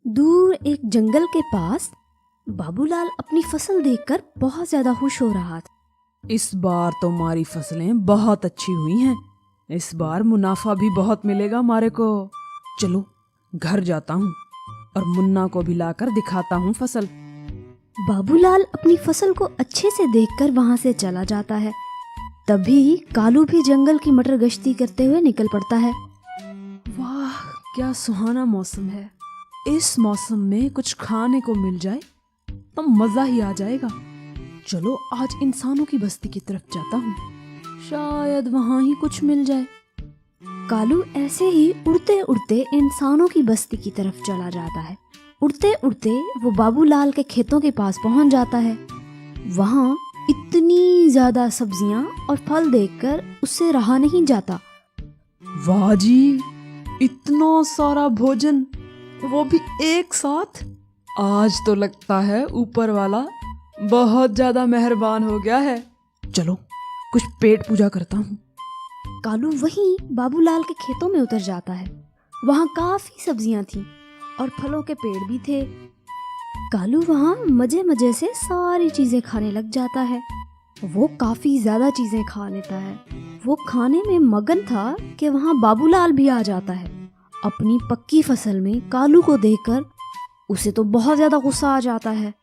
दूर एक जंगल के पास बाबूलाल अपनी फसल देखकर बहुत ज्यादा खुश हो रहा था। इस बार तो हमारी फसलें बहुत अच्छी हुई हैं। इस बार मुनाफा भी बहुत मिलेगा हमारे को। चलो घर जाता हूँ और मुन्ना को भी लाकर दिखाता हूँ फसल। बाबूलाल अपनी फसल को अच्छे से देखकर वहां से चला जाता है। तभी कालू भी जंगल की मटर गश्ती करते हुए निकल पड़ता है। वाह, क्या सुहाना मौसम है। इस मौसम में कुछ खाने को मिल जाए तो मजा ही आ जाएगा। चलो आज इंसानों की बस्ती की तरफ जाता हूँ, शायद वहां ही कुछ मिल जाए। कालू ऐसे ही उड़ते उड़ते इंसानों की बस्ती की तरफ चला जाता है। उड़ते उड़ते वो बाबूलाल के खेतों के पास पहुंच जाता है। वहां इतनी ज्यादा सब्जियां और फल देखकर उससे रहा नहीं जाता। वाह जी, इतना सारा भोजन, वो भी एक साथ। आज तो लगता है ऊपर वाला बहुत ज्यादा मेहरबान हो गया है। चलो कुछ पेट पूजा करता हूँ। कालू वहीं बाबूलाल के खेतों में उतर जाता है। वहां काफी सब्जियां थीं और फलों के पेड़ भी थे। कालू वहां मजे मजे से सारी चीजें खाने लग जाता है। वो काफी ज्यादा चीजें खा लेता है। वो खाने में मगन था कि वहां बाबूलाल भी आ जाता है। अपनी पक्की फसल में कालू को देखकर उसे तो बहुत ज्यादा गुस्सा आ जाता है।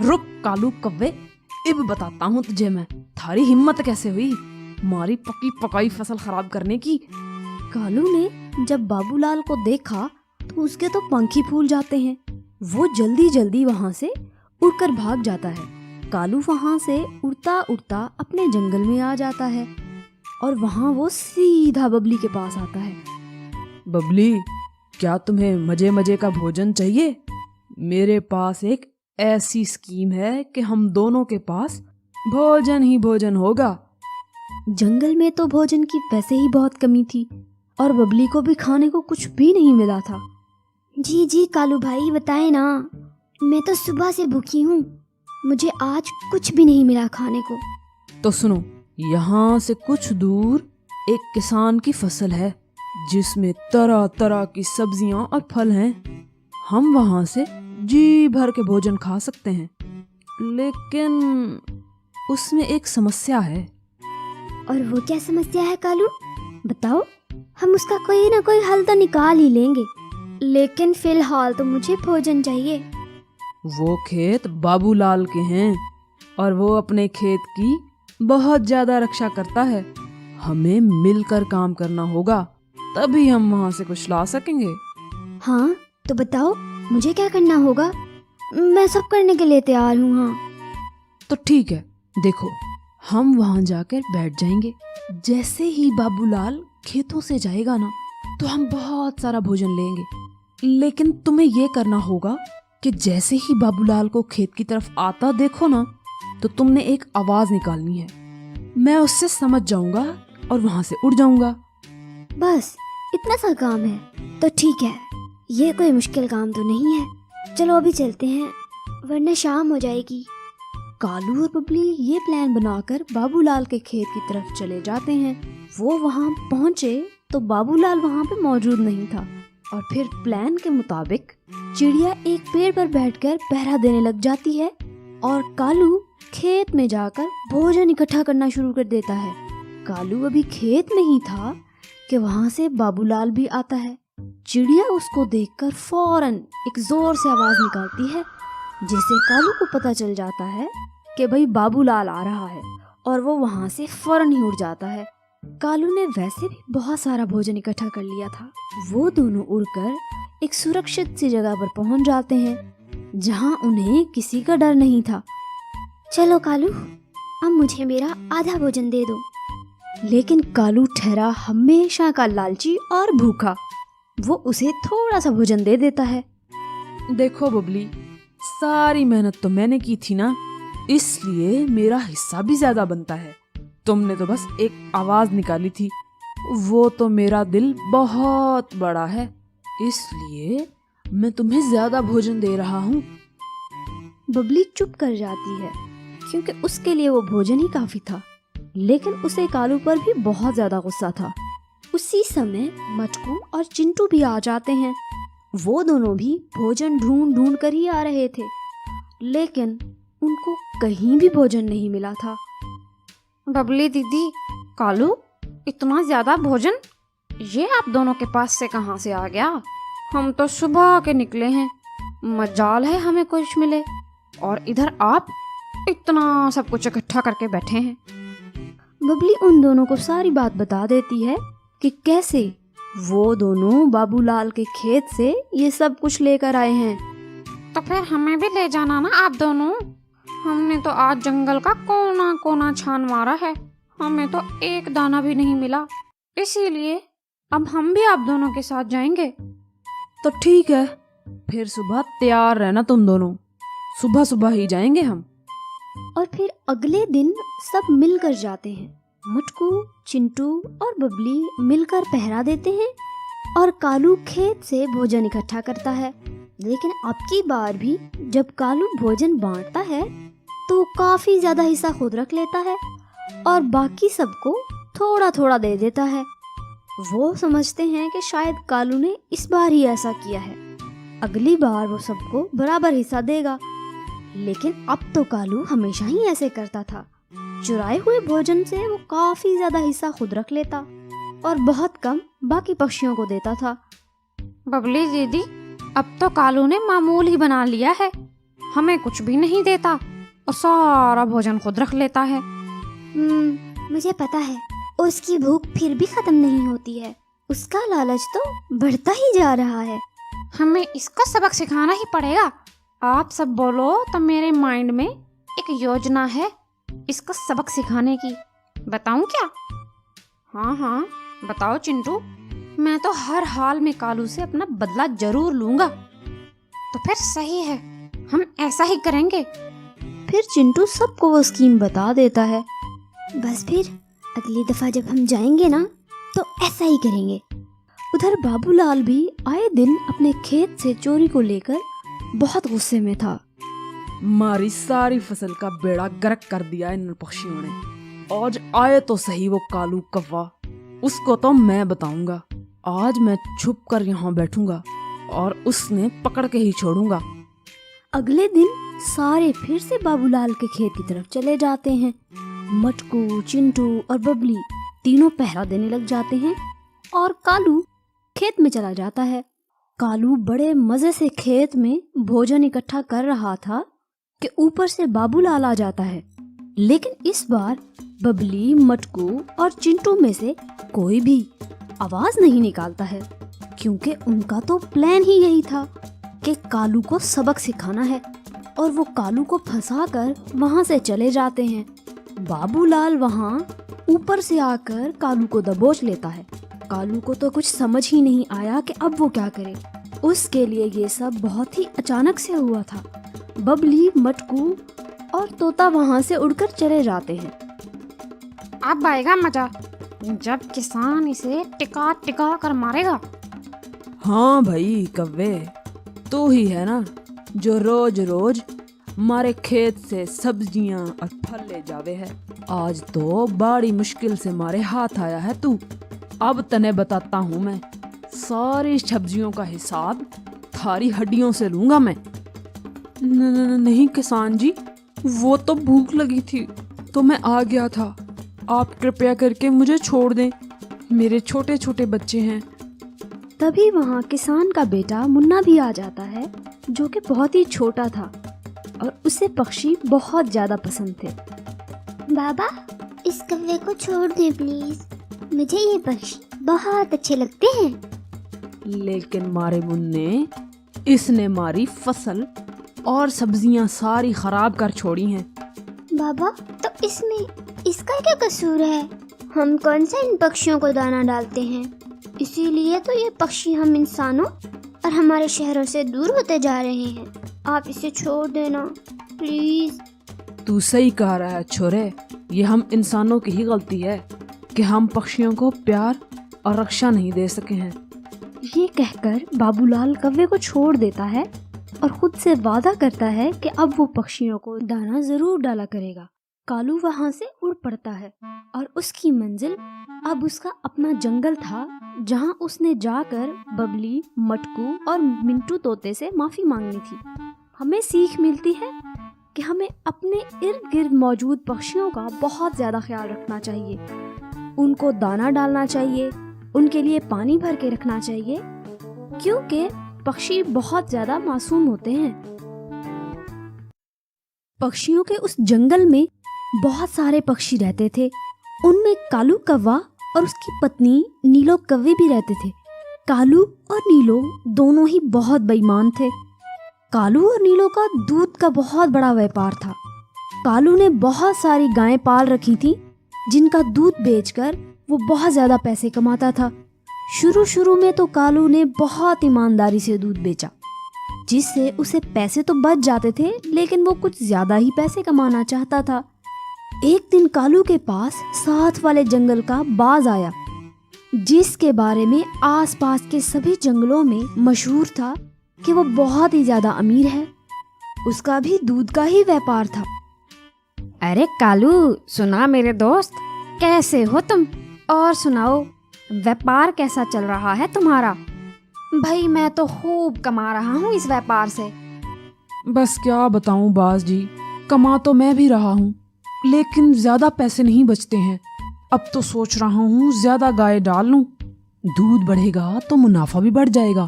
रुक कालू कव्वे, अब बताता हूँ तुझे मैं, थारी हिम्मत कैसे हुई हमारी पकी पकाई फसल खराब करने की। कालू ने जब बाबूलाल को देखा तो उसके तो पंख ही फूल जाते हैं। वो जल्दी जल्दी वहां से उड़कर भाग जाता है। कालू वहां से उड़ता उड़ता अपने जंगल में आ जाता है और वहां वो सीधा बबली के पास आता है। बबली, क्या तुम्हें मजे मजे का भोजन चाहिए? मेरे पास एक ऐसी स्कीम है कि हम दोनों के पास भोजन ही भोजन होगा। जंगल में तो भोजन की वैसे ही बहुत कमी थी और बबली को भी खाने को कुछ भी नहीं मिला था। जी जी कालू भाई बताए ना, मैं तो सुबह से भूखी हूँ, मुझे आज कुछ भी नहीं मिला खाने को। तो सुनो, यहाँ से कुछ दूर एक किसान की फसल है जिसमें तरह तरह की सब्जियां और फल हैं। हम वहां से जी भर के भोजन खा सकते हैं, लेकिन उसमें एक समस्या है। और वो क्या समस्या है कालू, बताओ, हम उसका कोई ना कोई हल तो निकाल ही लेंगे, लेकिन फिलहाल तो मुझे भोजन चाहिए। वो खेत बाबूलाल के हैं और वो अपने खेत की बहुत ज्यादा रक्षा करता है। हमें मिलकर काम करना होगा, तभी हम वहां से कुछ ला सकेंगे। हाँ तो बताओ मुझे क्या करना होगा, मैं सब करने के लिए तैयार हूँ। हाँ तो ठीक है, देखो हम वहां जाकर बैठ जाएंगे। जैसे ही बाबूलाल खेतों से जाएगा ना, तो हम बहुत सारा भोजन लेंगे। लेकिन तुम्हें ये करना होगा कि जैसे ही बाबूलाल को खेत की तरफ आता देखो ना, तो तुमने एक आवाज निकालनी है। मैं उससे समझ जाऊंगा और वहां से उड़ जाऊंगा। बस इतना सा काम है तो ठीक है, ये कोई मुश्किल काम तो नहीं है। चलो अभी चलते हैं वरना शाम हो जाएगी। कालू और बबली ये प्लान बनाकर बाबूलाल के खेत की तरफ चले जाते हैं। वो वहां पहुंचे तो बाबूलाल वहां पे मौजूद नहीं था और फिर प्लान के मुताबिक चिड़िया एक पेड़ पर बैठकर पहरा देने लग जाती है और कालू खेत में जाकर भोजन इकट्ठा करना शुरू कर देता है। कालू अभी खेत में ही था कि वहां से बाबूलाल भी आता है। चिड़िया उसको देखकर फौरन एक जोर से आवाज निकालती है, जिससे कालू को पता चल जाता है कि भाई बाबूलाल आ रहा है और वो वहां से फौरन ही उड़ जाता है। कालू ने वैसे भी बहुत सारा भोजन इकट्ठा कर लिया था। वो दोनों उड़कर एक सुरक्षित सी जगह पर पहुंच जाते हैं जहां उन्हें किसी का डर नहीं था। चलो कालू, अब मुझे मेरा आधा भोजन दे दो। लेकिन कालू ठहरा हमेशा का लालची और भूखा। वो उसे थोड़ा सा भोजन दे देता है। देखो बबली, सारी मेहनत तो मैंने की थी ना, इसलिए मेरा हिस्सा भी ज्यादा बनता है। तुमने तो बस एक आवाज निकाली थी। वो तो मेरा दिल बहुत बड़ा है, इसलिए मैं तुम्हें ज्यादा भोजन दे रहा हूँ। बबली चुप कर जाती है क्योंकि उसके लिए वो भोजन ही काफी था, लेकिन उसे कालू पर भी बहुत ज्यादा गुस्सा था। उसी समय मटकू और चिंटू भी आ जाते हैं। वो दोनों भी भोजन ढूंढ ढूंढ कर ही आ रहे थे, लेकिन उनको कहीं भी भोजन नहीं मिला था। बबली दीदी, कालू, इतना ज्यादा भोजन ये आप दोनों के पास से कहाँ से आ गया? हम तो सुबह के निकले हैं, मजाल है हमें कुछ मिले, और इधर आप इतना सब कुछ इकट्ठा करके बैठे हैं। बबली उन दोनों को सारी बात बता देती है कि कैसे वो दोनों बाबूलाल के खेत से ये सब कुछ लेकर आए हैं। तो फिर हमें भी ले जाना ना आप दोनों। हमने तो आज जंगल का कोना कोना छान मारा है, हमें तो एक दाना भी नहीं मिला, इसीलिए अब हम भी आप दोनों के साथ जाएंगे। तो ठीक है, फिर सुबह तैयार रहना तुम दोनों, सुबह सुबह ही जाएंगे हम। और फिर अगले दिन सब मिलकर जाते हैं। मटकू, चिंटू और बबली मिलकर पहरा देते हैं और कालू खेत से भोजन इकट्ठा करता है। लेकिन अब की बार भी जब कालू भोजन बांटता है तो काफी ज्यादा हिस्सा खुद रख लेता है और बाकी सबको थोड़ा थोड़ा दे देता है। वो समझते हैं कि शायद कालू ने इस बार ही ऐसा किया है, अगली बार वो सबको बराबर हिस्सा देगा। लेकिन अब तो कालू हमेशा ही ऐसे करता था, चुराए हुए भोजन से वो काफी ज्यादा हिस्सा खुद रख लेता और बहुत कम बाकी पक्षियों को देता था। बबली दीदी, अब तो कालू ने मामूल ही बना लिया है, हमें कुछ भी नहीं देता और सारा भोजन खुद रख लेता है। मुझे पता है, उसकी भूख फिर भी खत्म नहीं होती है, उसका लालच तो बढ़ता ही जा रहा है। हमें इसका सबक सिखाना ही पड़ेगा। आप सब बोलो तो मेरे माइंड में एक योजना है इसका सबक सिखाने की। बताऊं क्या? हाँ हाँ बताओ चिंटू। मैं तो हर हाल में कालू से अपना बदला जरूर लूंगा। तो फिर सही है, हम ऐसा ही करेंगे। फिर चिंटू सबको वो स्कीम बता देता है। बस फिर अगली दफा जब हम जाएंगे ना तो ऐसा ही करेंगे। उधर बाबूलाल भी आए दिन अपने खेत से चोरी को लेकर बहुत गुस्से में था। मारी सारी फसल का बेड़ा गर्क कर दिया इन पक्षियों ने। आज आए तो सही वो कालू कौवा, उसको तो मैं बताऊंगा। आज मैं छुप कर यहाँ बैठूंगा और उसने पकड़ के ही छोड़ूंगा। अगले दिन सारे फिर से बाबूलाल के खेत की तरफ चले जाते हैं। मटकू, चिंटू और बबली तीनों पहरा देने लग जाते हैं और कालू खेत में चला जाता है। कालू बड़े मजे से खेत में भोजन इकट्ठा कर रहा था कि ऊपर से बाबूलाल आ जाता है। लेकिन इस बार बबली, मटकू और चिंटू में से कोई भी आवाज नहीं निकालता है, क्योंकि उनका तो प्लान ही यही था कि कालू को सबक सिखाना है। और वो कालू को फंसाकर वहां से चले जाते हैं। बाबूलाल वहां ऊपर से आकर कालू को दबोच लेता है। कालू को तो कुछ समझ ही नहीं आया कि अब वो क्या करे। उसके लिए ये सब बहुत ही अचानक से हुआ था। बबली, मटकू और तोता वहां से उड़कर चले जाते हैं। अब आएगा मजा जब किसान इसे टिका टिका कर मारेगा। हाँ भाई कव्वे, तू ही है ना जो रोज रोज हमारे खेत से सब्जियां और फल ले जावे है। आज तो बड़ी मुश्किल से हमारे हाथ आया है तू। अब तने बताता हूँ मैं, सारी सब्जियों का हिसाब थारी हड्डियों से लूंगा मैं। नहीं किसान जी, वो तो भूख लगी थी तो मैं आ गया था। आप कृपया करके मुझे छोड़ दें, मेरे छोटे छोटे बच्चे हैं। तभी वहाँ किसान का बेटा मुन्ना भी आ जाता है, जो कि बहुत ही छोटा था और उसे पक्षी बहुत ज्यादा पसंद थे। बाबा, इस कौवे को छोड़ दे प्लीज, मुझे ये पक्षी बहुत अच्छे लगते हैं। लेकिन मारे मुन्ने, इसने मारी फसल और सब्जियां सारी खराब कर छोड़ी हैं। बाबा, तो इसमें इसका क्या कसूर है? हम कौन सा इन पक्षियों को दाना डालते हैं, इसीलिए तो ये पक्षी हम इंसानों और हमारे शहरों से दूर होते जा रहे हैं। आप इसे छोड़ देना प्लीज। तू सही कह रहा है छोरे, ये हम इंसानों की ही गलती है कि हम पक्षियों को प्यार और रक्षा नहीं दे सके हैं। ये कहकर बाबूलाल कौवे को छोड़ देता है और खुद से वादा करता है कि अब वो पक्षियों को दाना जरूर डाला करेगा। कालू वहाँ से उड़ पड़ता है और उसकी मंजिल अब उसका अपना जंगल था जहाँ उसने जाकर बबली, मटकू और मिंटू तोते से माफी मांगनी थी। हमें सीख मिलती है कि हमें अपने इर्द गिर्द मौजूद पक्षियों का बहुत ज्यादा ख्याल रखना चाहिए। उनको दाना डालना चाहिए, उनके लिए पानी भर के रखना चाहिए, क्योंकि पक्षी बहुत ज्यादा मासूम होते हैं। पक्षियों के उस जंगल में बहुत सारे पक्षी रहते थे। उनमें कालू कौवा और उसकी पत्नी नीलो कौवे भी रहते थे। कालू और नीलो दोनों ही बहुत बेईमान थे। कालू और नीलो का दूध का बहुत बड़ा व्यापार था। कालू ने बहुत सारी गायें पाल रखी थी, जिनका दूध बेचकर वो बहुत ज्यादा पैसे कमाता था। शुरू में तो कालू ने बहुत ईमानदारी से दूध बेचा, जिससे उसे पैसे तो बच जाते थे, लेकिन वो कुछ ज्यादा ही पैसे कमाना चाहता था। एक दिन कालू के पास साथ वाले जंगल का बाज आया, जिसके बारे में आसपास के सभी जंगलों में मशहूर था कि वो बहुत ही ज्यादा अमीर है। उसका भी दूध का ही व्यापार था। अरे कालू, सुना मेरे दोस्त, कैसे हो तुम? और सुनाओ, व्यापार कैसा चल रहा है तुम्हारा? भाई मैं तो खूब कमा रहा हूँ इस व्यापार से। बस क्या बताऊं बाज जी, कमा तो मैं भी रहा हूँ, लेकिन ज्यादा पैसे नहीं बचते हैं। अब तो सोच रहा हूँ ज्यादा गाय डाल लूं, दूध बढ़ेगा तो मुनाफा भी बढ़ जाएगा।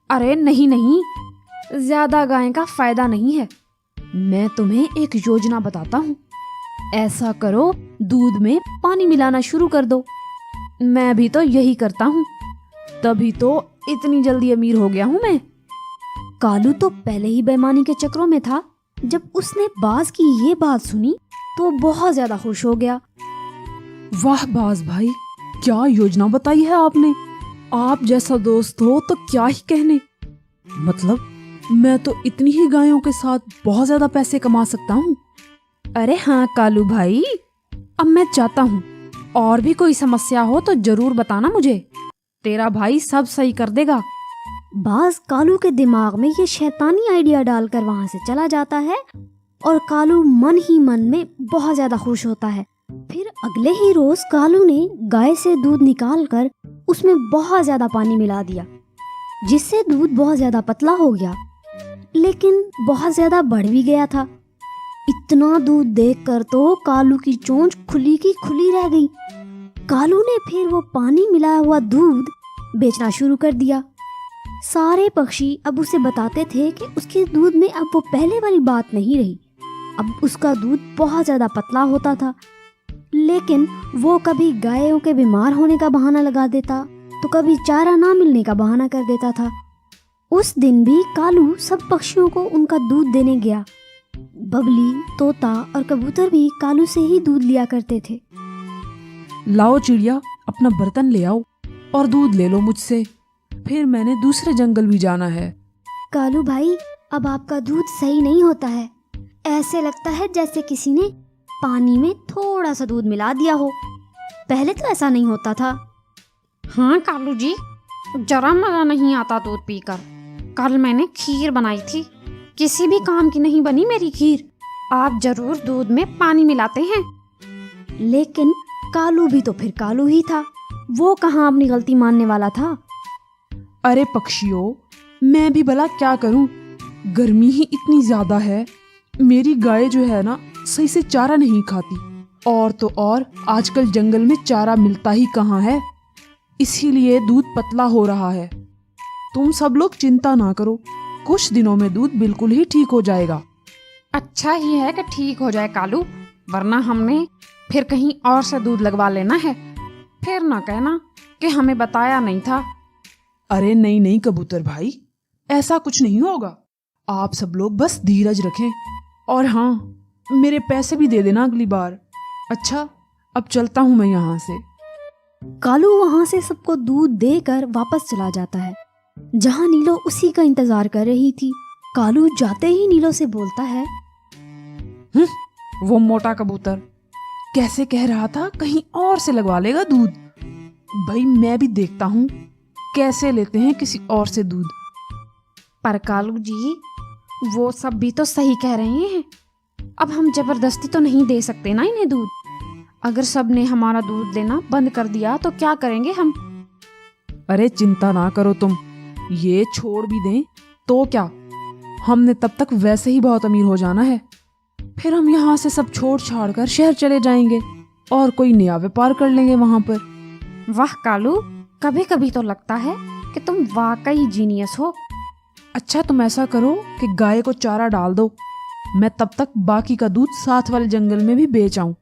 अरे नहीं नहीं, ज्यादा गाय का फायदा नहीं है। मैं तुम्हें एक योजना बताता हूँ। ऐसा करो, दूध में पानी मिलाना शुरू कर दो। मैं भी तो यही करता हूँ, तभी तो इतनी जल्दी अमीर हो गया हूँ मैं। कालू तो पहले ही बेईमानी के चक्रों में था। जब उसने बाज की ये बात सुनी तो बहुत ज्यादा खुश हो गया। वाह बाज भाई, क्या योजना बताई है आपने। आप जैसा दोस्त हो तो क्या ही कहने। मतलब मैं तो इतनी ही गायों के साथ बहुत ज्यादा पैसे कमा सकता हूँ। अरे हाँ कालू भाई, अब मैं चाहता हूँ, और भी कोई समस्या हो तो जरूर बताना मुझे, तेरा भाई सब सही कर देगा। बाज कालू के दिमाग में ये शैतानी आइडिया डालकर वहां से चला जाता है और कालू मन ही मन में बहुत ज्यादा खुश होता है। फिर अगले ही रोज कालू ने गाय से दूध निकालकर उसमें बहुत ज्यादा पानी मिला दिया, जिससे दूध बहुत ज्यादा पतला हो गया, लेकिन बहुत ज्यादा बढ़ भी गया था। इतना दूध देखकर तो कालू की चोंच खुली की खुली रह गई। कालू ने फिर वो पानी मिलाया हुआ दूध बेचना शुरू कर दिया। सारे पक्षी अब उसे बताते थे कि उसके दूध में अब वो पहले वाली बात नहीं रही। अब उसका दूध बहुत ज्यादा पतला होता था, लेकिन वो कभी गायों के बीमार होने का बहाना लगा देता तो कभी चारा ना मिलने का बहाना कर देता था। उस दिन भी कालू सब पक्षियों को उनका दूध देने गया। बबली, तोता और कबूतर भी कालू से ही दूध लिया करते थे। लाओ चिड़िया, अपना बर्तन ले आओ और दूध ले लो मुझसे, फिर मैंने दूसरे जंगल भी जाना है। कालू भाई, अब आपका दूध सही नहीं होता है। ऐसे लगता है जैसे किसी ने पानी में थोड़ा सा दूध मिला दिया हो। पहले तो ऐसा नहीं होता था। हाँ कालू जी, जरा मजा नहीं आता दूध पीकर। कल मैंने खीर बनाई थी, किसी भी काम की नहीं बनी मेरी खीर। आप जरूर दूध में पानी मिलाते हैं। लेकिन कालू भी तो फिर कालू ही था, वो कहाँ अपनी गलती मानने वाला था। अरे पक्षियों, मैं भी भला क्या करूं, गर्मी ही इतनी ज्यादा है। मेरी गाय जो है ना, सही से चारा नहीं खाती, और तो और आजकल जंगल में चारा मिलता ही कहाँ है, इसीलिए दूध पतला हो रहा है। तुम सब लोग चिंता ना करो, कुछ दिनों में दूध बिल्कुल ही ठीक हो जाएगा। अच्छा ही है कि ठीक हो जाए कालू, वरना हमने फिर कहीं और से दूध लगवा लेना है। फिर ना कहना कि हमें बताया नहीं था। अरे नहीं नहीं कबूतर भाई, ऐसा कुछ नहीं होगा। आप सब लोग बस धीरज रखें, और हाँ, मेरे पैसे भी दे देना अगली बार। अच्छा, अब चलता हूँ मैं यहाँ से। कालू वहां से सबको दूध देकर वापस चला जाता है, जहाँ नीलो उसी का इंतजार कर रही थी। कालू जाते ही नीलो से बोलता है, वो मोटा कबूतर कैसे कह रहा था कहीं और से लगवा लेगा दूध। भाई मैं भी देखता हूँ कैसे लेते हैं किसी और से दूध। पर कालू जी, वो सब भी तो सही कह रहे हैं। अब हम जबरदस्ती तो नहीं दे सकते ना इन्हें दूध। अगर सब ने हमारा दूध देना बंद कर दिया तो क्या करेंगे हम? अरे चिंता ना करो तुम, ये छोड़ भी दें तो क्या, हमने तब तक वैसे ही बहुत अमीर हो जाना है। फिर हम यहाँ से सब छोड़ छाड़ कर शहर चले जाएंगे और कोई नया व्यापार कर लेंगे वहां पर। वाह कालू, कभी कभी तो लगता है कि तुम वाकई जीनियस हो। अच्छा तुम ऐसा करो कि गाय को चारा डाल दो, मैं तब तक बाकी का दूध साथ वाले जंगल में भी बेच आऊं।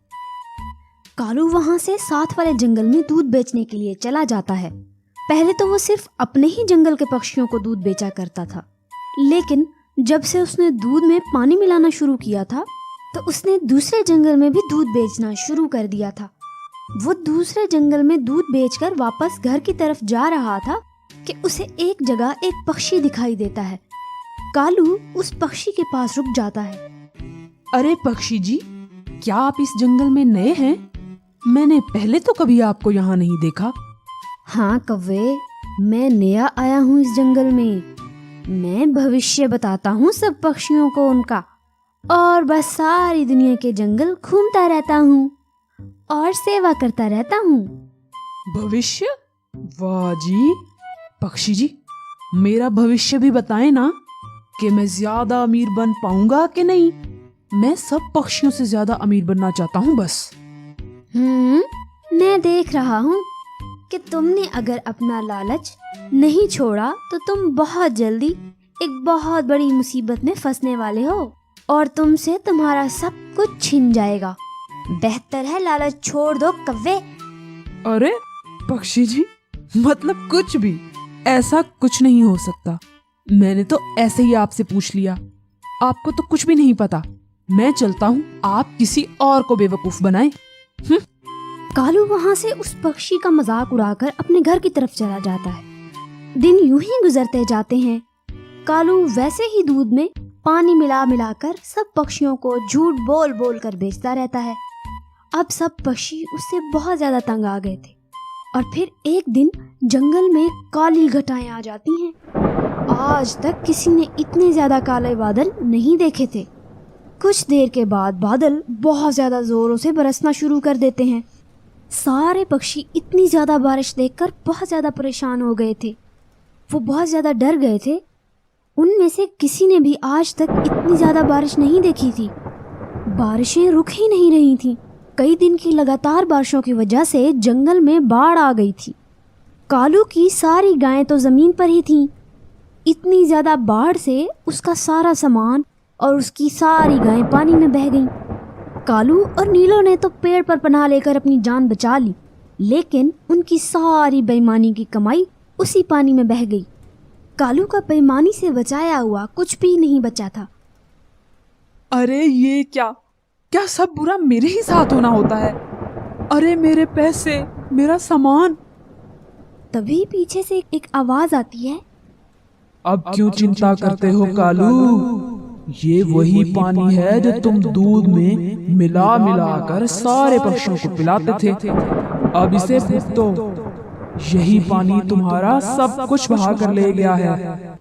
कालू वहां से साथ वाले जंगल में दूध बेचने के लिए चला जाता है। पहले तो वो सिर्फ अपने ही जंगल के पक्षियों को दूध बेचा करता था, लेकिन जब से उसने दूध में पानी मिलाना शुरू किया था तो उसने दूसरे जंगल में भी दूध बेचना शुरू कर दिया था। वो दूसरे जंगल में दूध बेचकर वापस घर की तरफ जा रहा था कि उसे एक जगह एक पक्षी दिखाई देता है। कालू उस पक्षी के पास रुक जाता है। अरे पक्षी जी, क्या आप इस जंगल में नए हैं? मैंने पहले तो कभी आपको यहाँ नहीं देखा। हाँ कव्वे, मैं नया आया हूँ इस जंगल में। मैं भविष्य बताता हूँ सब पक्षियों को उनका, और बस सारी दुनिया के जंगल घूमता रहता हूँ और सेवा करता रहता हूँ। भविष्य? वाह जी, पक्षी जी मेरा भविष्य भी बताएं ना, कि मैं ज्यादा अमीर बन पाऊंगा कि नहीं। मैं सब पक्षियों से ज्यादा अमीर बनना चाहता हूँ बस। मैं देख रहा हूँ कि तुमने अगर अपना लालच नहीं छोड़ा तो तुम बहुत जल्दी एक बहुत बड़ी मुसीबत में फंसने वाले हो और तुमसे तुम्हारा सब कुछ छिन जाएगा। बेहतर है लालच छोड़ दो कव्वे। अरे पक्षी जी, मतलब कुछ भी, ऐसा कुछ नहीं हो सकता। मैंने तो ऐसे ही आपसे पूछ लिया, आपको तो कुछ भी नहीं पता। मैं चलता हूँ, आप किसी और को बेवकूफ बनाएं। कालू वहां से उस पक्षी का मजाक उड़ाकर अपने घर की तरफ चला जाता है। दिन यूं ही गुजरते जाते हैं। कालू वैसे ही दूध में पानी मिला मिलाकर सब पक्षियों को झूठ बोल बोल कर बेचता रहता है। अब सब पक्षी उससे बहुत ज्यादा तंग आ गए थे और फिर एक दिन जंगल में काली घटाएं आ जाती हैं। आज तक किसी ने इतने ज्यादा काले बादल नहीं देखे थे। कुछ देर के बाद बादल बहुत ज्यादा जोरों से बरसना शुरू कर देते हैं। सारे पक्षी इतनी ज्यादा बारिश देखकर बहुत ज्यादा परेशान हो गए थे। वो बहुत ज्यादा डर गए थे। उनमें से किसी ने भी आज तक इतनी ज्यादा बारिश नहीं देखी थी। बारिशें रुक ही नहीं रही थीं। कई दिन की लगातार बारिशों की वजह से जंगल में बाढ़ आ गई थी। कालू की सारी गायें तो जमीन पर ही थीं। इतनी ज्यादा बाढ़ से उसका सारा सामान और उसकी सारी गायें पानी में बह गईं। कालू और नीलो ने तो पेड़ पर पनाह लेकर अपनी जान बचा ली, लेकिन उनकी सारी बेईमानी की कमाई उसी पानी में बह गई। कालू का बेईमानी से बचाया हुआ कुछ भी नहीं बचा था। अरे ये क्या सब बुरा मेरे ही साथ होना होता है? अरे मेरे पैसे, मेरा सामान। तभी पीछे से एक आवाज आती है। अब क्यों चिंता करते हो कालू? ये वही पानी है जो तुम दूध में मिला मिला कर सारे पक्षियों को पिलाते थे। अब इसे पीस दो, यही पानी तुम्हारा सब कुछ बहा कर ले गया है।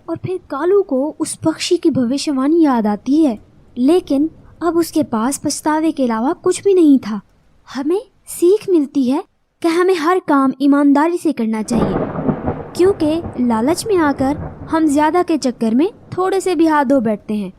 और फिर कालू को उस पक्षी की भविष्यवाणी याद आती है, लेकिन अब उसके पास पछतावे के अलावा कुछ भी नहीं था। हमें सीख मिलती है कि हमें हर काम ईमानदारी से करना चाहिए, क्योंकि लालच में आकर हम ज्यादा के चक्कर में थोड़े से भी हाथ धो बैठते हैं।